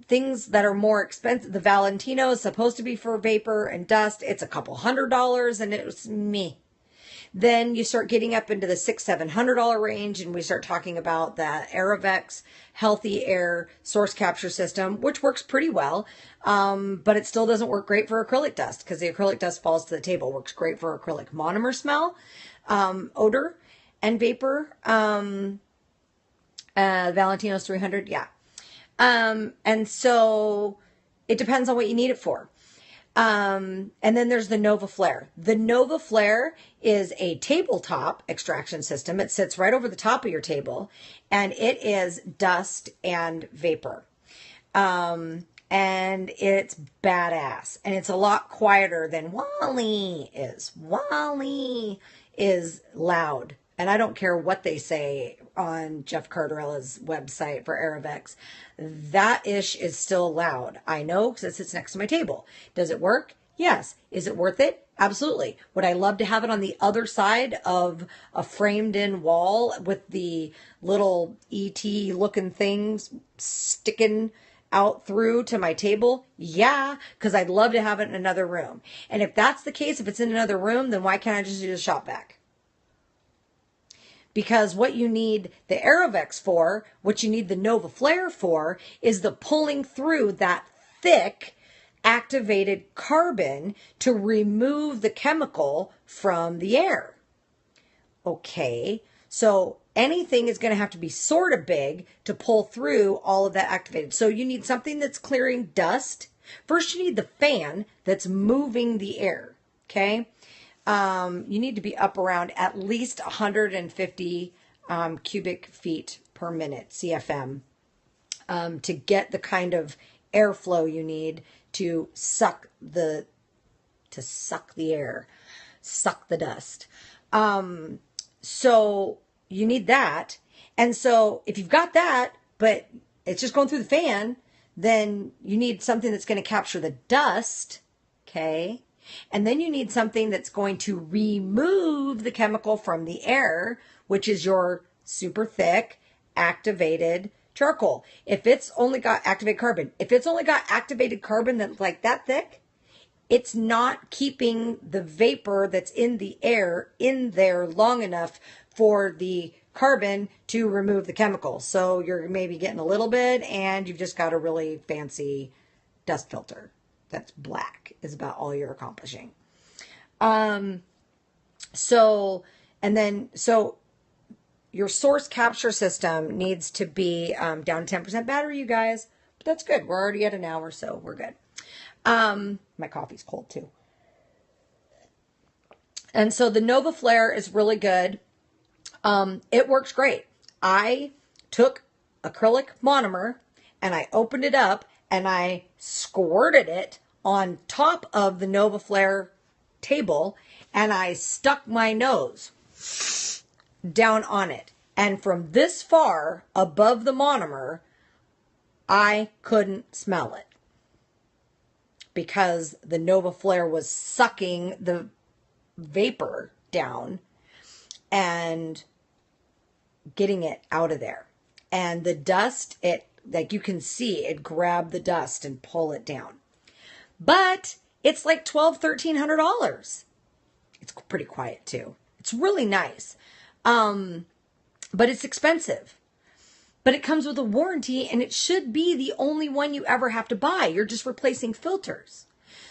Things that are more expensive, the Valentino is supposed to be for vapor and dust. It's a couple $100 and it was me. Then you start getting up into the $600-700 range, and we start talking about that Aerovex healthy air source capture system, which works pretty well, but it still doesn't work great for acrylic dust because the acrylic dust falls to the table. Works great for acrylic monomer smell, odor, and vapor. Valentino's 300, yeah. And so it depends on what you need it for. And then there's the Nova Flare. The Nova Flare is a tabletop extraction system. It sits right over the top of your table, and it is dust and vapor. And it's badass, and it's a lot quieter than Wally is. Wally is loud, and I don't care what they say on Jeff Carterella's website for Aerovex. That ish is still loud. I know because it sits next to my table. Does it work? Yes. Is it worth it? Absolutely. Would I love to have it on the other side of a framed in wall with the little ET looking things sticking out through to my table? Yeah, because I'd love to have it in another room. And if that's the case, if it's in another room, then why can't I just do the shop vac? Because what you need the Aerovex for, what you need the Nova Flare for, is the pulling through that thick activated carbon to remove the chemical from the air. Okay, so anything is going to have to be sort of big to pull through all of that activated. So you need something that's clearing dust First, you need the fan that's moving the air, okay? You need to be up around at least 150 cubic feet per minute, CFM, to get the kind of airflow you need to suck the air, suck the dust. So you need that. And so if you've got that, but it's just going through the fan, then you need something that's going to capture the dust, okay? And then you need something that's going to remove the chemical from the air, which is your super thick activated charcoal. If it's only got activated carbon, if it's only got activated carbon that's like that thick, it's not keeping the vapor that's in the air in there long enough for the carbon to remove the chemical. So you're maybe getting a little bit, and you've just got a really fancy dust filter that's black is about all you're accomplishing. So your source capture system needs to be down to 10% battery, you guys. But that's good. We're already at an hour, so we're good. My coffee's cold too. And so the Nova Flare is really good. It works great. I took acrylic monomer and I opened it up and I squirted it on top of the Nova Flare table and I stuck my nose down on it. And from this far above the monomer, I couldn't smell it because the Nova Flare was sucking the vapor down and getting it out of there. And the dust, it, like you can see, it grabbed the dust and pull it down. But it's like $1,200, $1,300. It's pretty quiet too. It's really nice. But it's expensive. But it comes with a warranty, and it should be the only one you ever have to buy. You're just replacing filters.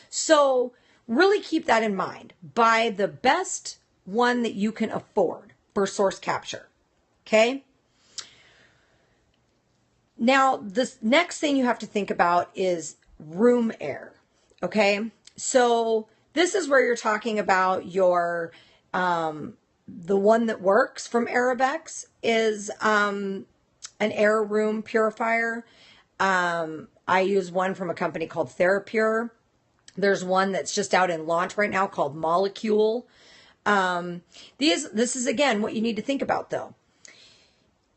So really keep that in mind. Buy the best one that you can afford for source capture. Okay? Now, the next thing you have to think about is room air. Okay? So this is where you're talking about your, the one that works from Arabex is an air room purifier. I use one from a company called TheraPure. There's one that's just out in launch right now called Molecule. This is, again, what you need to think about, though.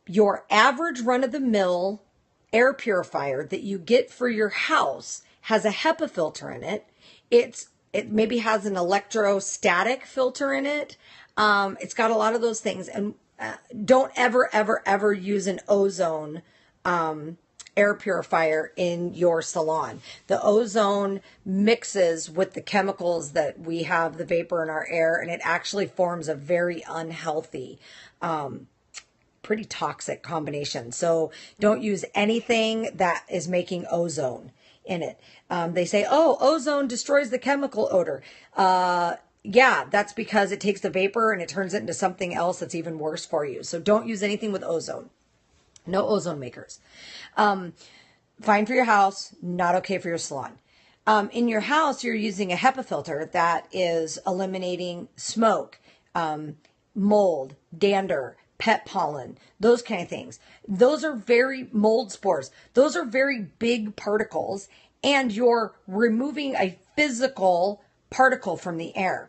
Your average run-of-the-mill air purifier that you get for your house has a HEPA filter in it. It maybe has an electrostatic filter in it. It's got a lot of those things. And don't ever use an ozone air purifier in your salon. The ozone mixes with the chemicals that we have, the vapor in our air, and it actually forms a very unhealthy, pretty toxic combination. So don't use anything that is making ozone in it. They say, oh, ozone destroys the chemical odor. Yeah, that's because it takes the vapor and it turns it into something else that's even worse for you. So don't use anything with ozone. No ozone makers. Fine for your house, not okay for your salon. In your house, you're using a HEPA filter that is eliminating smoke, mold, dander, pet pollen, those kind of things. Those are very mold spores. Those are very big particles, and you're removing a physical particle from the air,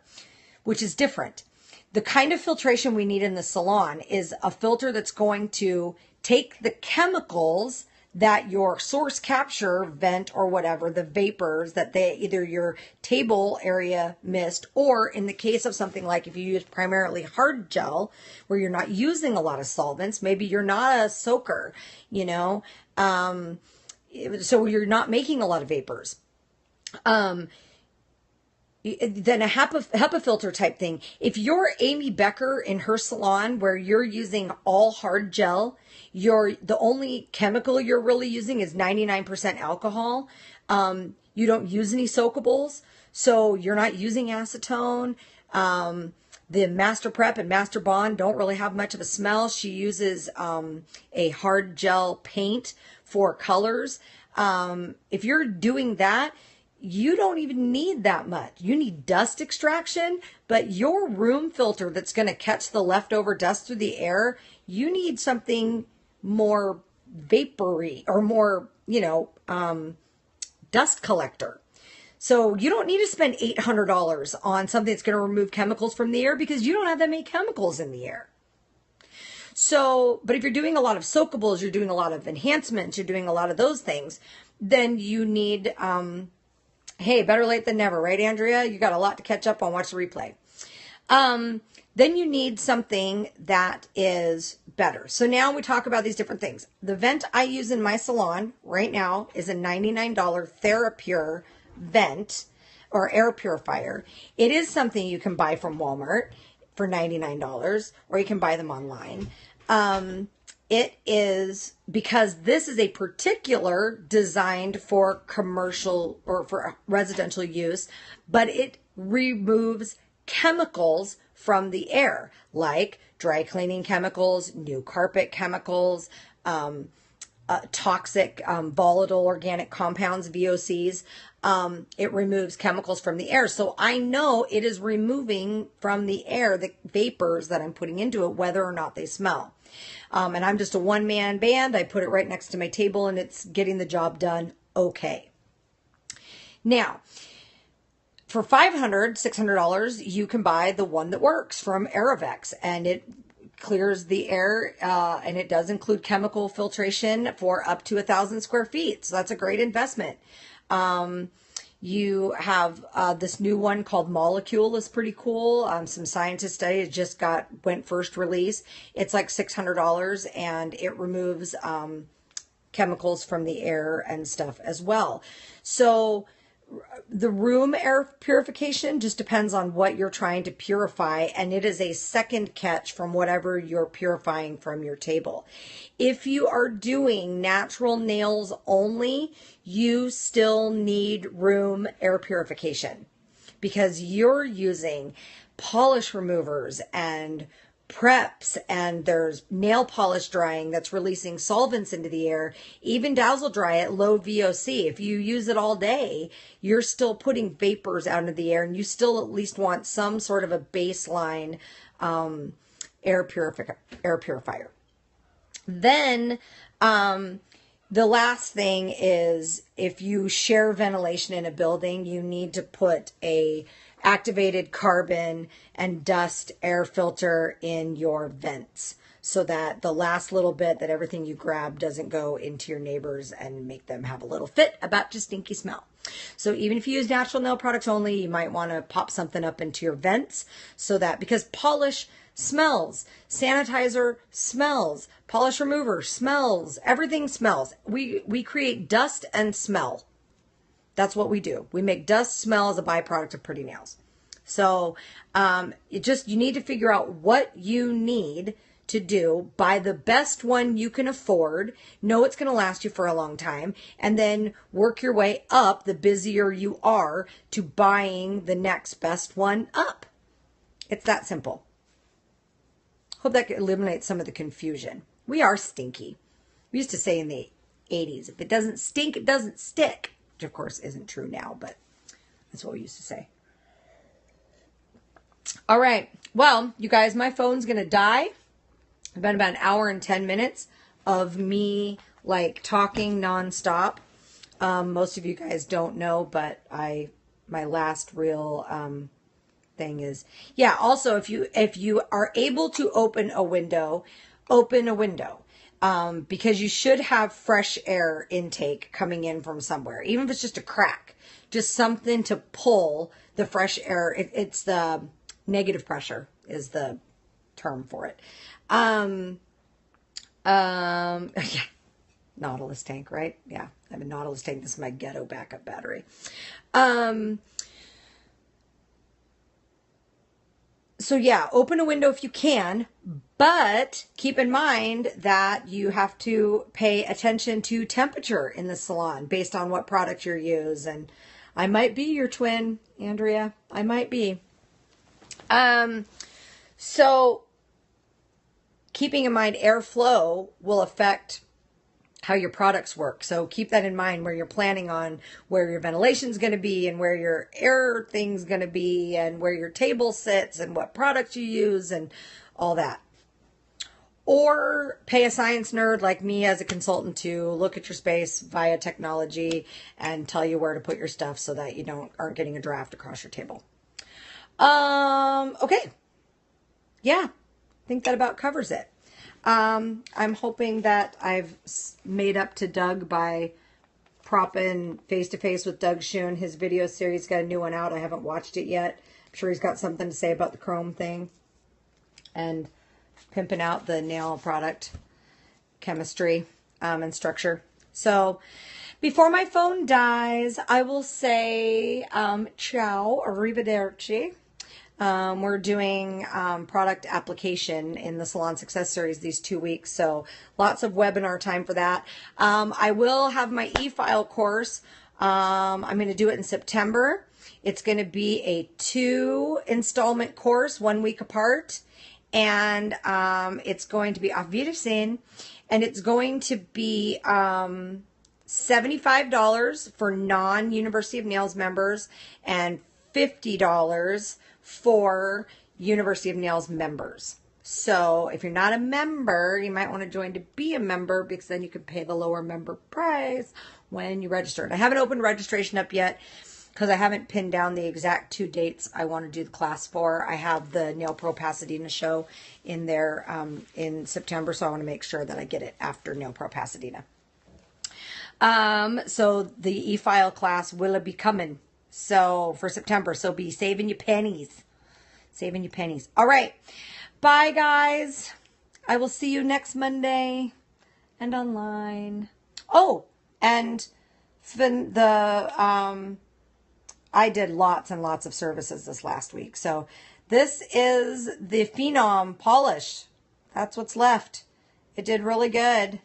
which is different. The kind of filtration we need in the salon is a filter that's going to take the chemicals that your source capture vent or whatever, the vapors that they either your table area missed, or in the case of something like if you use primarily hard gel where you're not using a lot of solvents, maybe you're not a soaker, so you're not making a lot of vapors. Then a HEPA filter type thing. If you're Amy Becker in her salon where you're using all hard gel, the only chemical you're really using is 99% alcohol. You don't use any soakables, so you're not using acetone. The Master Prep and Master Bond don't really have much of a smell. She uses a hard gel paint for colors. If you're doing that, you don't even need that much. You need dust extraction, but your room filter that's going to catch the leftover dust through the air, you need something more vapory or more, dust collector. So you don't need to spend $800 on something that's going to remove chemicals from the air because you don't have that many chemicals in the air. So, but if you're doing a lot of soakables, you're doing a lot of enhancements, you're doing a lot of those things, then you need, hey, better late than never, right, Andrea? You got a lot to catch up on. Watch the replay. Then you need something that is better. So now we talk about these different things. The vent I use in my salon right now is a $99 TheraPure vent or air purifier. It is something you can buy from Walmart for $99, or you can buy them online. It is because this is a particular designed for commercial or for residential use, but it removes chemicals from the air, like dry cleaning chemicals, new carpet chemicals, toxic, volatile organic compounds, VOCs. It removes chemicals from the air. So I know it is removing from the air the vapors that I'm putting into it, whether or not they smell. And I'm just a one-man band. I put it right next to my table and it's getting the job done okay. Now, for $600, you can buy the one that works from Aravex, and it clears the air, and it does include chemical filtration for up to 1,000 square feet. So that's a great investment. You have this new one called Molecule is pretty cool. Some scientist studies just went first release. It's like $600, and it removes chemicals from the air and stuff as well. So the room air purification just depends on what you're trying to purify, and it is a second catch from whatever you're purifying from your table. If you are doing natural nails only, you still need room air purification because you're using polish removers and preps, and there's nail polish drying that's releasing solvents into the air, even dazzle dry at low VOC. If you use it all day, you're still putting vapors out into the air, and you still at least want some sort of a baseline air purifier. Then the last thing is, if you share ventilation in a building, you need to put a activated carbon and dust air filter in your vents so that the last little bit that everything you grab doesn't go into your neighbors and make them have a little fit about your stinky smell. So even if you use natural nail products only, you might want to pop something up into your vents so that, because polish smells, sanitizer smells, polish remover smells, everything smells. We create dust and smell. That's what we do. We make dust smell as a byproduct of pretty nails. So you need to figure out what you need to do. Buy the best one you can afford. Know it's going to last you for a long time. And then work your way up the busier you are to buying the next best one up. It's that simple. Hope that eliminates some of the confusion. We are stinky. We used to say in the 80s, if it doesn't stink, it doesn't stick. Which of course isn't true now, but that's what we used to say. All right. Well, you guys, my phone's going to die. It's been about an hour and 10 minutes of me like talking nonstop. Most of you guys don't know, but my last real thing is, yeah, also if you are able to open a window, because you should have fresh air intake coming in from somewhere, even if it's just a crack, just something to pull the fresh air. It's the negative pressure is the term for it. Yeah, Nautilus tank, right? Yeah, I have a Nautilus tank. This is my ghetto backup battery. So yeah, open a window if you can, but keep in mind that you have to pay attention to temperature in the salon based on what product you use. And I might be your twin, Andrea. I might be. So keeping in mind airflow will affect how your products work. So keep that in mind where you're planning on where your ventilation is going to be and where your air thing's going to be and where your table sits and what products you use and all that. Or pay a science nerd like me as a consultant to look at your space via technology and tell you where to put your stuff so that you aren't getting a draft across your table. Okay. Yeah, I think that about covers it. I'm hoping that I've made up to Doug by propping Face to Face with Doug Schoon. His video series got a new one out. I haven't watched it yet. I'm sure he's got something to say about the chrome thing and pimping out the nail product chemistry and structure. So before my phone dies, I will say ciao, arrivederci. We're doing product application in the Salon Success Series these 2 weeks, so lots of webinar time for that. I will have my e-file course. I'm going to do it in September. It's going to be a 2-installment course, 1 week apart, and it's going to be auf Wiedersehen, and it's going to be $75 for non-University of Nails members and $50 for University of Nails members. So if you're not a member, you might want to join to be a member because then you can pay the lower member price when you register. And I haven't opened registration up yet because I haven't pinned down the exact 2 dates I want to do the class for. I have the Nail Pro Pasadena show in there in September, so I want to make sure that I get it after Nail Pro Pasadena. So the e-file class will be coming. So for September, so be saving your pennies. Saving your pennies. All right. Bye, guys. I will see you next Monday and online. Oh, and I did lots and lots of services this last week. So this is the Phenom polish. That's what's left. It did really good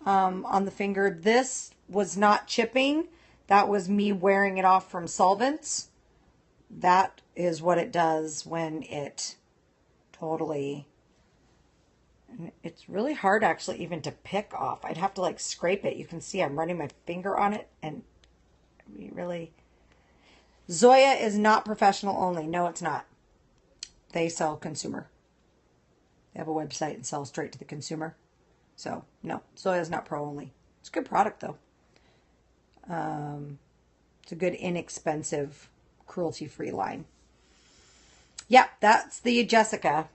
on the finger. This was not chipping. That was me wearing it off from solvents. That is what it does when it totally... It's really hard actually even to pick off. I'd have to like scrape it. You can see I'm running my finger on it and really... Zoya is not professional only. No, it's not. They sell consumer. They have a website and sell straight to the consumer. So, no, Zoya is not pro only. It's a good product though. It's a good, inexpensive, cruelty-free line. Yep, that's the Jessica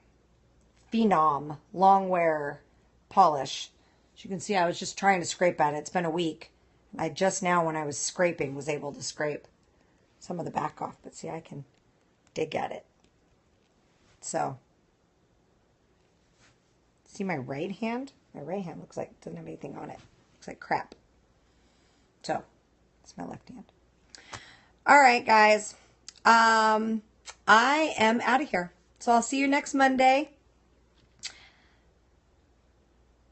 Phenom long wear polish. As you can see, I was just trying to scrape at it. It's been a week. I just now, when I was scraping, was able to scrape some of the back off. But see, I can dig at it. So, see my right hand? My right hand looks like it doesn't have anything on it. Looks like crap. So, it's my left hand. All right, guys. I am out of here. So I'll see you next Monday.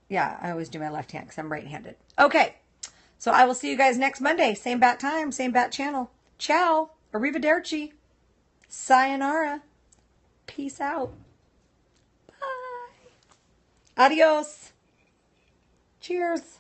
Yeah, I always do my left hand because I'm right-handed. Okay. So I will see you guys next Monday. Same bat time, same bat channel. Ciao. Arrivederci. Sayonara. Peace out. Bye. Adios. Cheers.